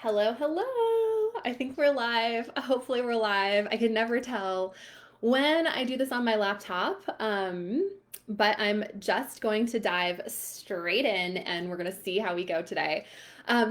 Hello, hello. I think we're live. Hopefully, we're live. I can never tell when I do this on my laptop. But I'm just going to dive straight in and we're going to see how we go today.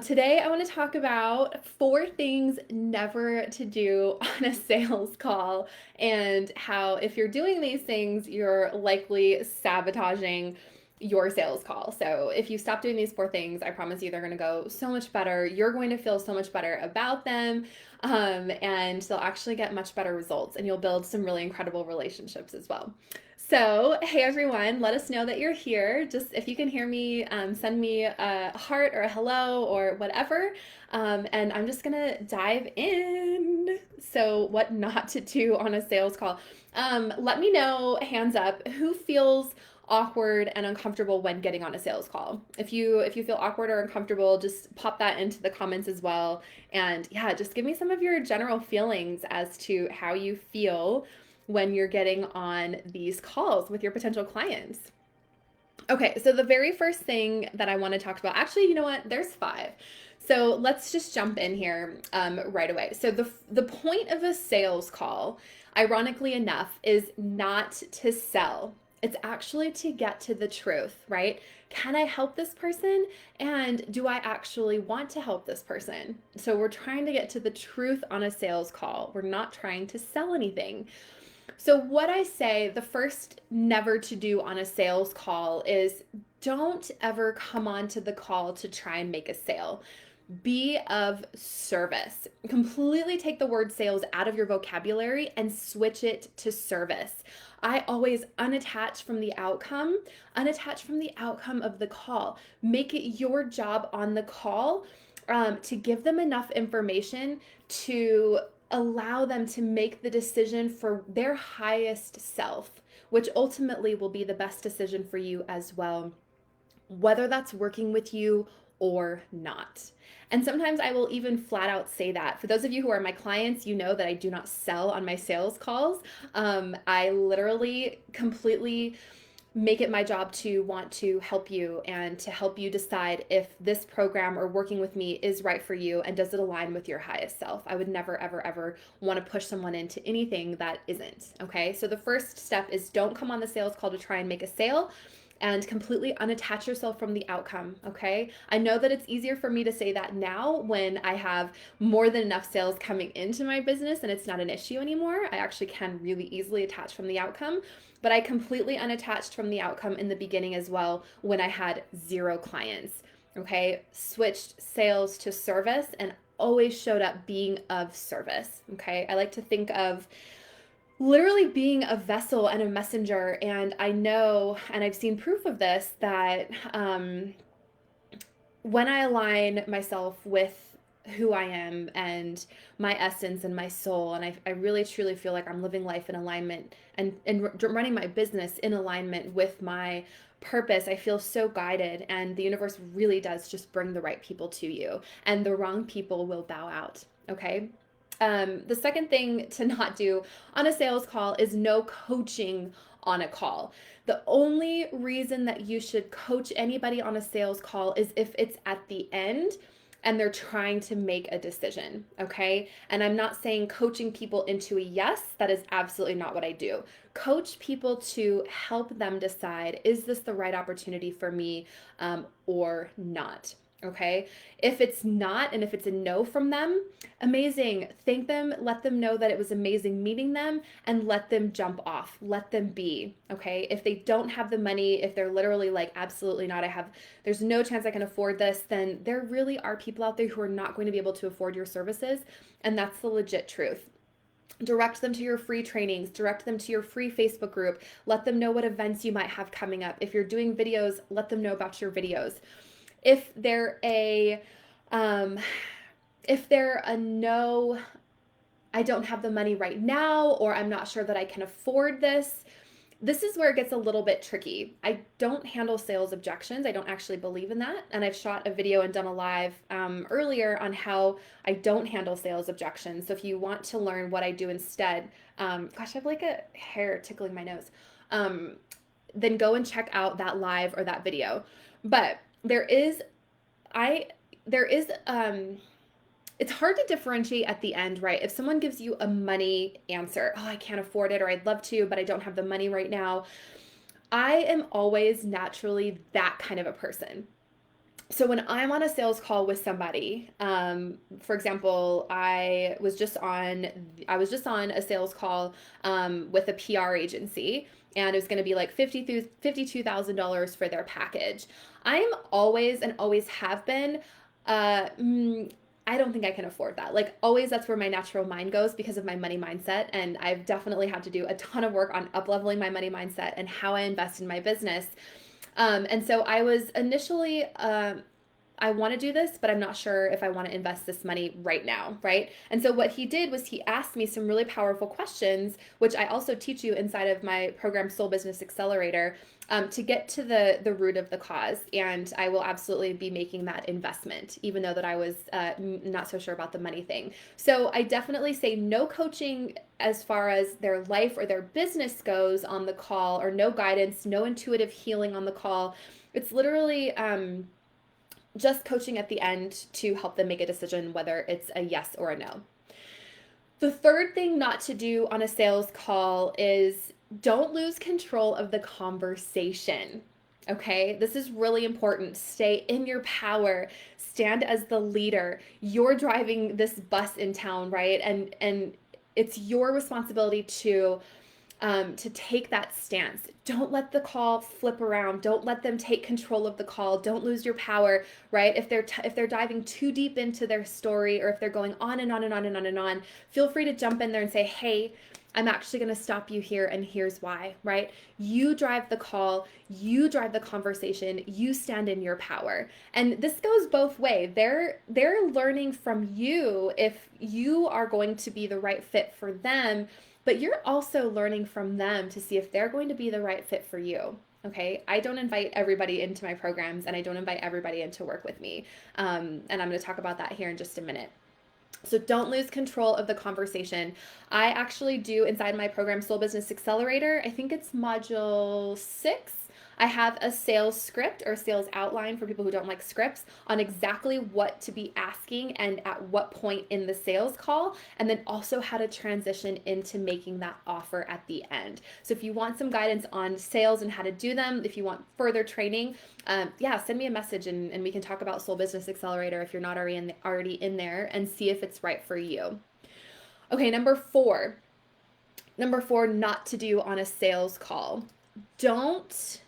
Today, I want to talk about four things never to do on a sales call and how, if you're doing these things, you're likely sabotaging your sales call. So if you stop doing these four things, I promise you they're going to go so much better. You're going to feel so much better about them, and they'll actually get much better results, and you'll build some really incredible relationships as well. So, hey everyone, let us know that you're here. Just if you can hear me, send me a heart or a hello or whatever. And I'm just gonna dive in. So, what not to do on a sales call? Let me know, hands up, who feels awkward and uncomfortable when getting on a sales call. If you feel awkward or uncomfortable, just pop that into the comments as well. And yeah, just give me some of your general feelings as to how you feel when you're getting on these calls with your potential clients. Okay, so the very first thing that I want to talk about, actually, you know what? There's five. So let's just jump in here right away. So the point of a sales call, ironically enough, is not to sell. It's actually to get to the truth, right? Can I help this person? And do I actually want to help this person? So we're trying to get to the truth on a sales call. We're not trying to sell anything. So, what I say, the first never to do on a sales call is don't ever come onto the call to try and make a sale. Be of service. Completely take the word sales out of your vocabulary and switch it to service. I always unattach from the outcome of the call. Make it your job on the call, to give them enough information to allow them to make the decision for their highest self, which ultimately will be the best decision for you as well, whether that's working with you or not. And sometimes I will even flat out say that. For those of you who are my clients, you know that I do not sell on my sales calls. I literally completely make it my job to want to help you and to help you decide if this program or working with me is right for you and does it align with your highest self. I would never, ever, ever want to push someone into anything that isn't. Okay. So the first step is don't come on the sales call to try and make a sale and completely unattach yourself from the outcome. Okay. I know that it's easier for me to say that now when I have more than enough sales coming into my business and it's not an issue anymore. I actually can really easily attach from the outcome, but I completely unattached from the outcome in the beginning as well when I had zero clients. Okay. Switched sales to service and always showed up being of service. Okay. I like to think of literally being a vessel and a messenger. And I know, and I've seen proof of this, that when I align myself with who I am and my essence and my soul, and I really truly feel like I'm living life in alignment and running my business in alignment with my purpose, I feel so guided, and the universe really does just bring the right people to you, and the wrong people will bow out. Okay. The second thing to not do on a sales call is no coaching on a call. The only reason that you should coach anybody on a sales call is if it's at the end and they're trying to make a decision, okay? And I'm not saying coaching people into a yes, that is absolutely not what I do. Coach people to help them decide, is this the right opportunity for me, or not? Okay. If it's not, and if it's a no from them, amazing. Thank them. Let them know that it was amazing meeting them and let them jump off. Let them be. Okay. If they don't have the money, if they're literally like, absolutely not, there's no chance I can afford this, then there really are people out there who are not going to be able to afford your services. And that's the legit truth. Direct them to your free trainings, direct them to your free Facebook group, let them know what events you might have coming up. If you're doing videos, let them know about your videos. If they're a um, if they're a no, I don't have the money right now, or I'm not sure that I can afford this. This is where it gets a little bit tricky. I don't handle sales objections. I don't actually believe in that. And I've shot a video and done a live earlier on how I don't handle sales objections. So if you want to learn what I do instead, gosh, I have like a hair tickling my nose. Then go and check out that live or that video. But I there is it's hard to differentiate at the end, right? If someone gives you a money answer, oh, I can't afford it, or I'd love to, but I don't have the money right now. I am always naturally that kind of a person. So when I'm on a sales call with somebody, for example, I was just on a sales call with a PR agency, and it was going to be like $52,000 for their package. I'm always and always have been. Uh, mm, I don't think I can afford that. Like always, that's where my natural mind goes because of my money mindset, and I've definitely had to do a ton of work on up leveling my money mindset and how I invest in my business. And so I was initially, I want to do this, but I'm not sure if I want to invest this money right now, right? And so what he did was he asked me some really powerful questions, which I also teach you inside of my program Soul Business Accelerator, to get to the root of the cause. And I will absolutely be making that investment, even though that I was not so sure about the money thing. So I definitely say no coaching as far as their life or their business goes on the call, or no guidance, no intuitive healing on the call. It's literally just coaching at the end to help them make a decision whether it's a yes or a no. The third thing not to do on a sales call is don't lose control of the conversation. Okay, this is really important. Stay in your power. Stand as the leader. You're driving this bus in town, right? And it's your responsibility to take that stance. Don't let the call flip around. Don't let them take control of the call. Don't lose your power, right? If they're diving too deep into their story, or if they're going on and on and on and on and on, feel free to jump in there and say, "Hey, I'm actually going to stop you here, and here's why," right? You drive the call, you drive the conversation, you stand in your power. And this goes both ways. They're learning from you if you are going to be the right fit for them, but you're also learning from them to see if they're going to be the right fit for you. Okay, I don't invite everybody into my programs, and I don't invite everybody in to work with me. And I'm going to talk about that here in just a minute. So don't lose control of the conversation. I actually do inside my program, Soul Business Accelerator, I think it's module 6. I have a sales script or sales outline for people who don't like scripts on exactly what to be asking and at what point in the sales call, and then also how to transition into making that offer at the end. So if you want some guidance on sales and how to do them, if you want further training, send me a message, and we can talk about Soul Business Accelerator if you're not already in there, and see if it's right for you. Okay, number four, not to do on a sales call. Don't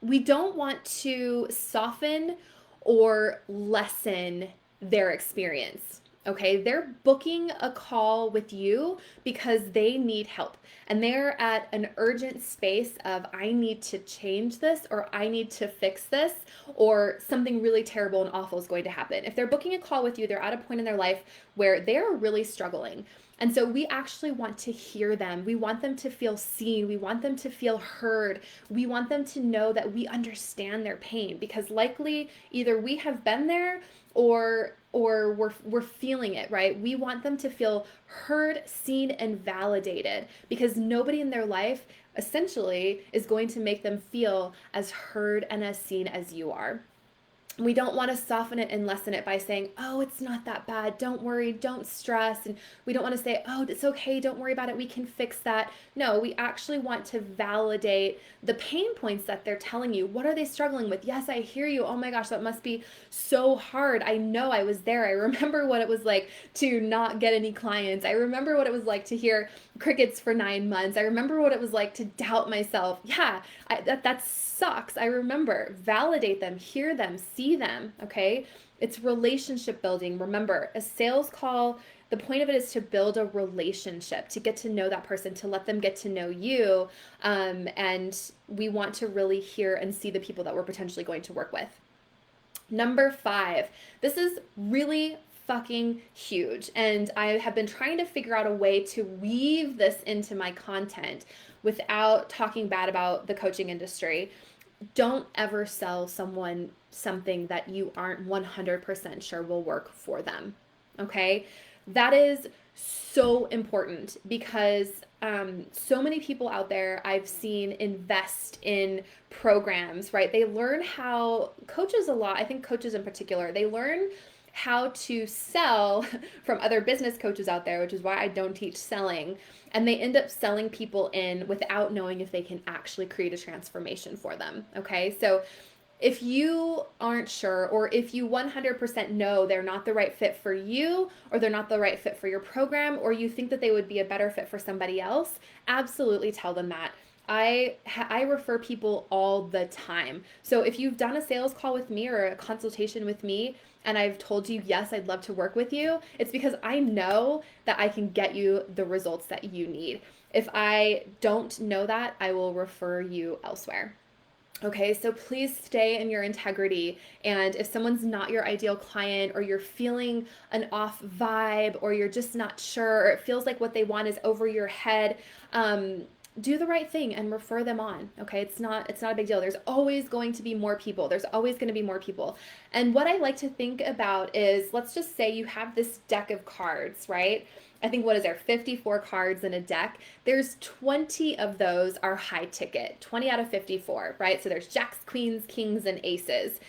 we don't want to soften or lessen their experience. Okay, they're booking a call with you because they need help, and they're at an urgent space of, I need to change this, or I need to fix this, or something really terrible and awful is going to happen. If they're booking a call with you, they're at a point in their life where they're really struggling. And so we actually want to hear them. We want them to feel seen. We want them to feel heard. We want them to know that we understand their pain, because likely either we have been there, or we're feeling it, right? We want them to feel heard, seen, and validated, because nobody in their life essentially is going to make them feel as heard and as seen as you are. We don't want to soften it and lessen it by saying, "Oh, it's not that bad. Don't worry. Don't stress." And we don't want to say, "Oh, it's okay. Don't worry about it. We can fix that." No, we actually want to validate the pain points that they're telling you. What are they struggling with? Yes, I hear you. Oh my gosh, that must be so hard. I know, I was there. I remember what it was like to not get any clients. I remember what it was like to hear crickets for 9 months. I remember what it was like to doubt myself. Yeah, that sucks. I remember. Validate them, hear them, see them, okay? It's relationship building. Remember, a sales call, the point of it is to build a relationship, to get to know that person, to let them get to know you. And we want to really hear and see the people that we're potentially going to work with. Number 5, this is really fucking huge, and I have been trying to figure out a way to weave this into my content without talking bad about the coaching industry. Don't ever sell someone something that you aren't 100% sure will work for them. Okay? That is so important, because so many people out there I've seen invest in programs, right? They learn how, coaches a lot, I think coaches in particular, they learn how to sell from other business coaches out there, which is why I don't teach selling. And they end up selling people in without knowing if they can actually create a transformation for them. Okay. So if you aren't sure, or if you 100% know they're not the right fit for you, or they're not the right fit for your program, or you think that they would be a better fit for somebody else, absolutely tell them that. I refer people all the time. So if you've done a sales call with me or a consultation with me, and I've told you, yes, I'd love to work with you, it's because I know that I can get you the results that you need. If I don't know that, I will refer you elsewhere. Okay, so please stay in your integrity. And if someone's not your ideal client, or you're feeling an off vibe, or you're just not sure, or it feels like what they want is over your head, do the right thing and refer them on. Okay, it's not a big deal. There's always going to be more people. There's always going to be more people. And what I like to think about is, let's just say you have this deck of cards, right? I think, what is there, 54 cards in a deck. There's 20 of those are high ticket, 20 out of 54, right? So there's jacks, queens, kings, and aces.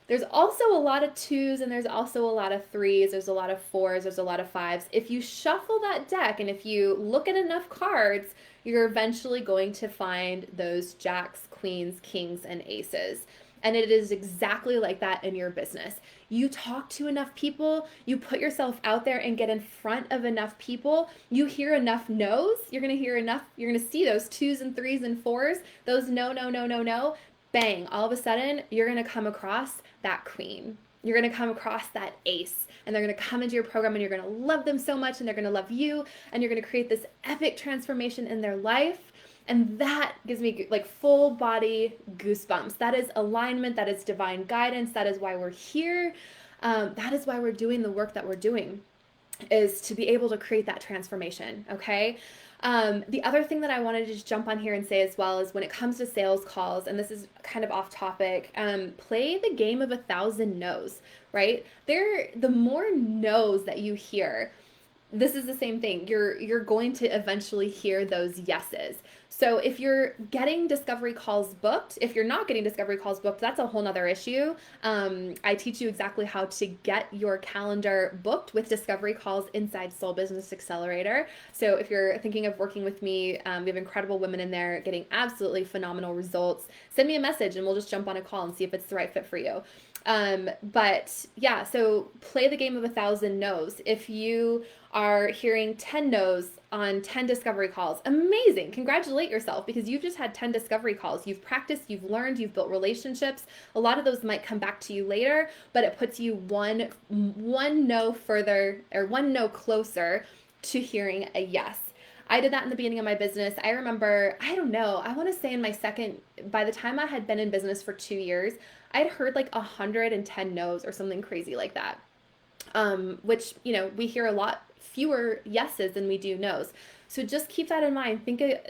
There's also a lot of twos, and there's also a lot of threes. There's a lot of fours. There's a lot of fives. If you shuffle that deck and if you look at enough cards, you're eventually going to find those jacks, queens, kings, and aces. And it is exactly like that in your business. You talk to enough people, you put yourself out there and get in front of enough people, you hear enough no's, you're going to hear enough, you're going to see those twos and threes and fours, those no, no, no, no, no, bang, all of a sudden, you're going to come across that queen. You're going to come across that ace, and they're going to come into your program, and you're going to love them so much, and they're going to love you, and you're going to create this epic transformation in their life. And that gives me like full body goosebumps. That is alignment. That is divine guidance. That is why we're here. That is why we're doing the work that we're doing, is to be able to create that transformation. Okay. The other thing that I wanted to just jump on here and say as well is, when it comes to sales calls, and this is kind of off topic, play the game of 1,000 no's, right? The more no's that you hear, this is the same thing. You're going to eventually hear those yeses. So if you're getting discovery calls booked, if you're not getting discovery calls booked, that's a whole nother issue. I teach you exactly how to get your calendar booked with discovery calls inside Soul Business Accelerator. So if you're thinking of working with me, we have incredible women in there getting absolutely phenomenal results. Send me a message and we'll just jump on a call and see if it's the right fit for you. But yeah, so play the game of 1,000 no's. If you are hearing 10 no's on 10 discovery calls, amazing. Congratulate yourself, because you've just had 10 discovery calls. You've practiced, you've learned, you've built relationships. A lot of those might come back to you later, but it puts you one no further, or one no closer to hearing a yes. I did that in the beginning of my business. I remember, I don't know, I want to say in my second, by the time I had been in business for 2 years, I'd heard like 110 no's or something crazy like that. Which, we hear a lot fewer yeses than we do no's. So just keep that in mind.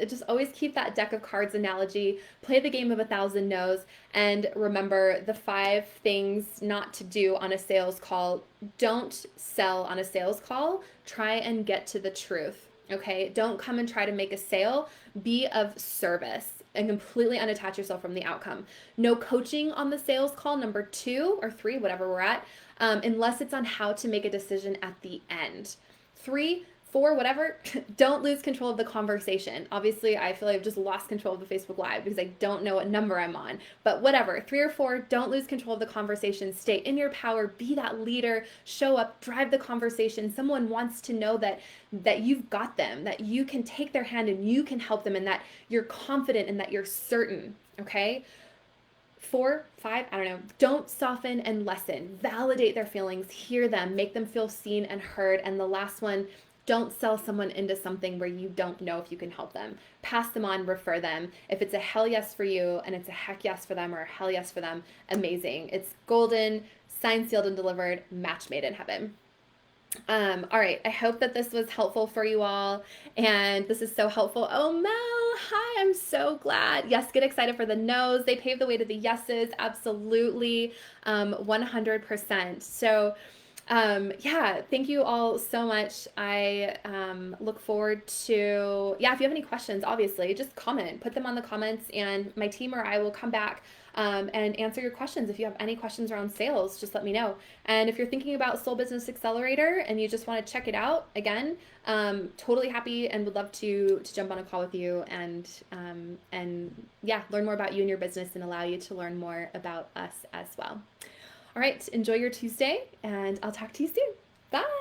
Just always keep that deck of cards analogy, play the game of 1,000 no's, and remember the 5 things not to do on a sales call. Don't sell on a sales call. Try and get to the truth. Okay, don't come and try to make a sale. Be of service and completely unattach yourself from the outcome. No coaching on the sales call, number 2 or 3, whatever we're at, unless it's on how to make a decision at the end. 3, 4, whatever, don't lose control of the conversation. Obviously, I feel like I've just lost control of the Facebook Live because I don't know what number I'm on. But whatever, 3 or 4, don't lose control of the conversation. Stay in your power, be that leader, show up, drive the conversation. Someone wants to know that you've got them, that you can take their hand and you can help them, and that you're confident and that you're certain, okay? 4, 5, I don't know. Don't soften and lessen. Validate their feelings, hear them, make them feel seen and heard. And the last one, don't sell someone into something where you don't know if you can help them. Pass them on, refer them. If it's a hell yes for you and it's a heck yes for them, or a hell yes for them, amazing. It's golden, signed, sealed, and delivered, match made in heaven. All right, I hope that this was helpful for you all, and this is so helpful. Oh, Mel, hi, I'm so glad. Yes, get excited for the no's. They pave the way to the yeses, absolutely, 100%. So, yeah, thank you all so much. I look forward to, yeah, if you have any questions, obviously, just comment, put them on the comments, and my team or I will come back. and answer your questions. If you have any questions around sales, just let me know. And if you're thinking about Soul Business Accelerator and you just want to check it out, again, totally happy and would love to jump on a call with you and yeah, learn more about you and your business and allow you to learn more about us as well. All right, enjoy your Tuesday, and I'll talk to you soon. Bye.